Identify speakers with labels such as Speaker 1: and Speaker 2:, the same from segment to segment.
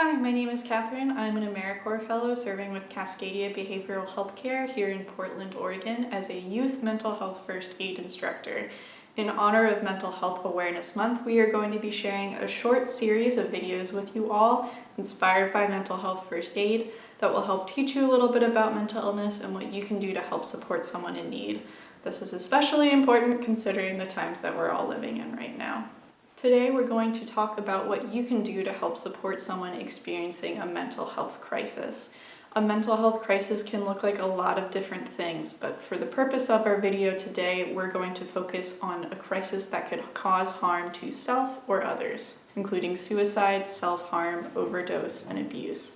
Speaker 1: Hi, my name is Catherine. I'm an AmeriCorps Fellow serving with Cascadia Behavioral Healthcare here in Portland, Oregon as a youth mental health first aid instructor. In honor of Mental Health Awareness Month, we are going to be sharing a short series of videos with you all inspired by mental health first aid that will help teach you a little bit about mental illness and what you can do to help support someone in need. This is especially important considering the times that we're all living in right now. Today we're going to talk about what you can do to help support someone experiencing a mental health crisis. A mental health crisis can look like a lot of different things, but for the purpose of our video today, we're going to focus on a crisis that could cause harm to self or others, including suicide, self-harm, overdose, and abuse.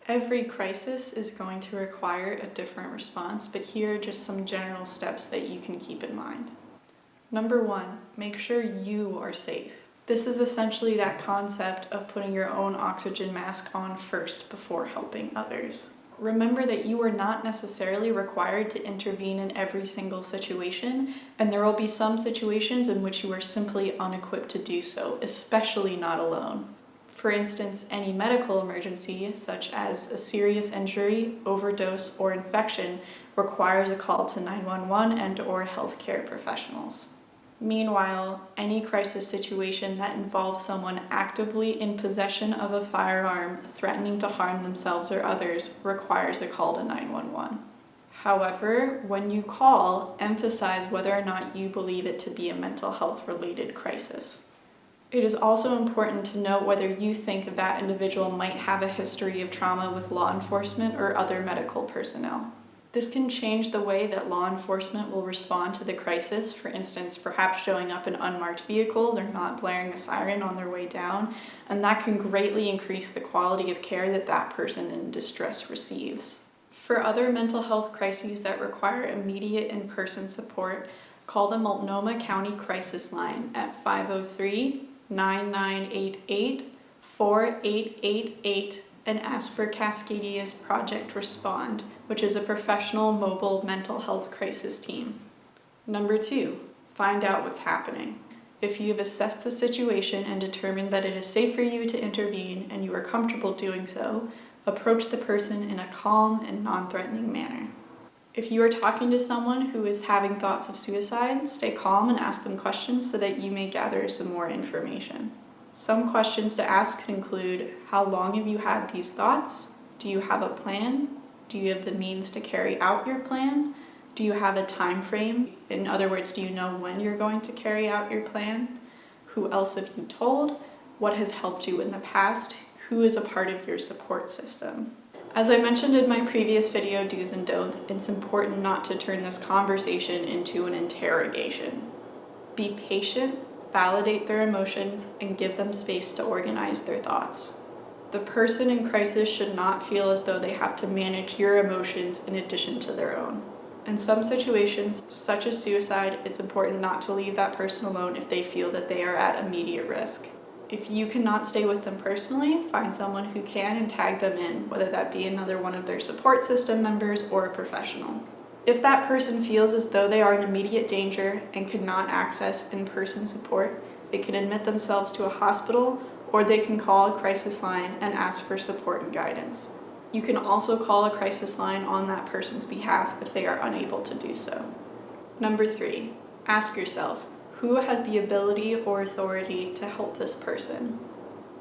Speaker 1: Every crisis is going to require a different response, but here are just some general steps that you can keep in mind. Number 1, make sure you are safe. This is essentially that concept of putting your own oxygen mask on first before helping others. Remember that you are not necessarily required to intervene in every single situation, and there will be some situations in which you are simply unequipped to do so, especially not alone. For instance, any medical emergency, such as a serious injury, overdose, or infection, requires a call to 911 and/or healthcare professionals. Meanwhile, any crisis situation that involves someone actively in possession of a firearm threatening to harm themselves or others requires a call to 911. However, when you call, emphasize whether or not you believe it to be a mental health related crisis. It is also important to note whether you think that individual might have a history of trauma with law enforcement or other medical personnel. This can change the way that law enforcement will respond to the crisis, for instance, perhaps showing up in unmarked vehicles or not blaring a siren on their way down, and that can greatly increase the quality of care that that person in distress receives. For other mental health crises that require immediate in-person support, call the Multnomah County Crisis Line at 503-9988-4888 and ask for Cascadia's Project Respond, which is a professional mobile mental health crisis team. Number 2, find out what's happening. If you have assessed the situation and determined that it is safe for you to intervene and you are comfortable doing so, approach the person in a calm and non-threatening manner. If you are talking to someone who is having thoughts of suicide, stay calm and ask them questions so that you may gather some more information. Some questions to ask could include, how long have you had these thoughts? Do you have a plan? Do you have the means to carry out your plan? Do you have a time frame? In other words, do you know when you're going to carry out your plan? Who else have you told? What has helped you in the past? Who is a part of your support system? As I mentioned in my previous video, do's and don'ts, it's important not to turn this conversation into an interrogation. Be patient, validate their emotions, and give them space to organize their thoughts. The person in crisis should not feel as though they have to manage your emotions in addition to their own. In some situations, such as suicide, it's important not to leave that person alone if they feel that they are at immediate risk. If you cannot stay with them personally, find someone who can and tag them in, whether that be another one of their support system members or a professional. If that person feels as though they are in immediate danger and cannot access in-person support, they can admit themselves to a hospital, or they can call a crisis line and ask for support and guidance. You can also call a crisis line on that person's behalf if they are unable to do so. Number 3, ask yourself, who has the ability or authority to help this person?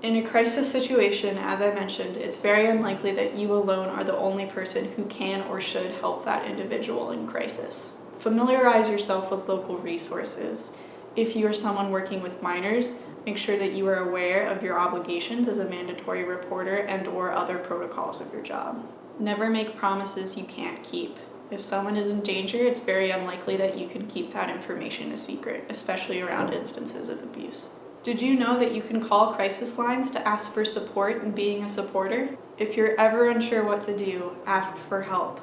Speaker 1: In a crisis situation, as I mentioned, it's very unlikely that you alone are the only person who can or should help that individual in crisis. Familiarize yourself with local resources. If you are someone working with minors, make sure that you are aware of your obligations as a mandatory reporter and/or other protocols of your job. Never make promises you can't keep. If someone is in danger, it's very unlikely that you can keep that information a secret, especially around instances of abuse. Did you know that you can call crisis lines to ask for support in being a supporter? If you're ever unsure what to do, ask for help.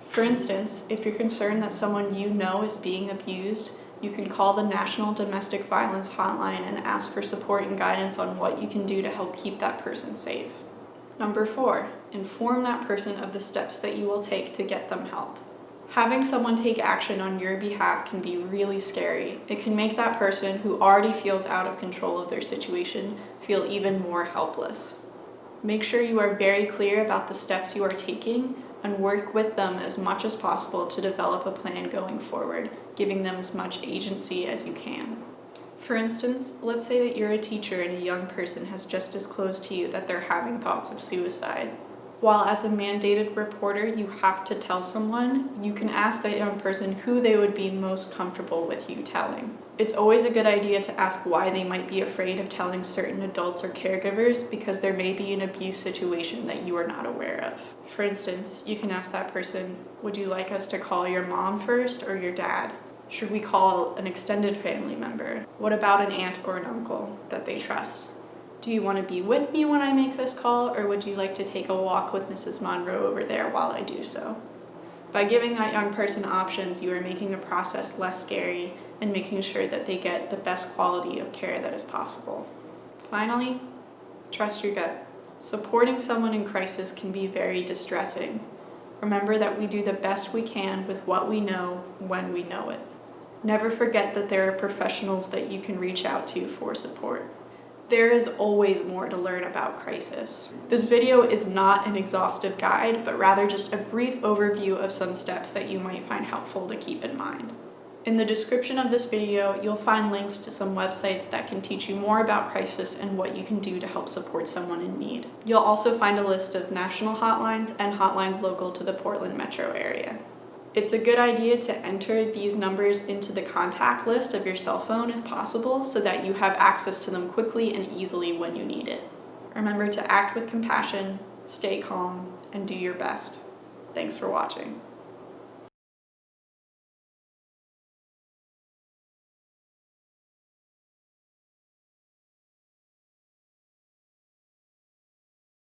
Speaker 1: For instance, if you're concerned that someone you know is being abused, you can call the National Domestic Violence Hotline and ask for support and guidance on what you can do to help keep that person safe. Number 4, inform that person of the steps that you will take to get them help. Having someone take action on your behalf can be really scary. It can make that person who already feels out of control of their situation feel even more helpless. Make sure you are very clear about the steps you are taking and work with them as much as possible to develop a plan going forward, giving them as much agency as you can. For instance, let's say that you're a teacher and a young person has just disclosed to you that they're having thoughts of suicide. While as a mandated reporter you have to tell someone, you can ask that young person who they would be most comfortable with you telling. It's always a good idea to ask why they might be afraid of telling certain adults or caregivers, because there may be an abuse situation that you are not aware of. For instance, you can ask that person, would you like us to call your mom first or your dad? Should we call an extended family member? What about an aunt or an uncle that they trust? Do you want to be with me when I make this call, or would you like to take a walk with Mrs. Monroe over there while I do so? By giving that young person options, you are making the process less scary and making sure that they get the best quality of care that is possible. Finally, trust your gut. Supporting someone in crisis can be very distressing. Remember that we do the best we can with what we know when we know it. Never forget that there are professionals that you can reach out to for support. There is always more to learn about crisis. This video is not an exhaustive guide, but rather just a brief overview of some steps that you might find helpful to keep in mind. In the description of this video, you'll find links to some websites that can teach you more about crisis and what you can do to help support someone in need. You'll also find a list of national hotlines and hotlines local to the Portland metro area. It's a good idea to enter these numbers into the contact list of your cell phone if possible, so that you have access to them quickly and easily when you need it. Remember to act with compassion, stay calm, and do your best. Thanks for watching.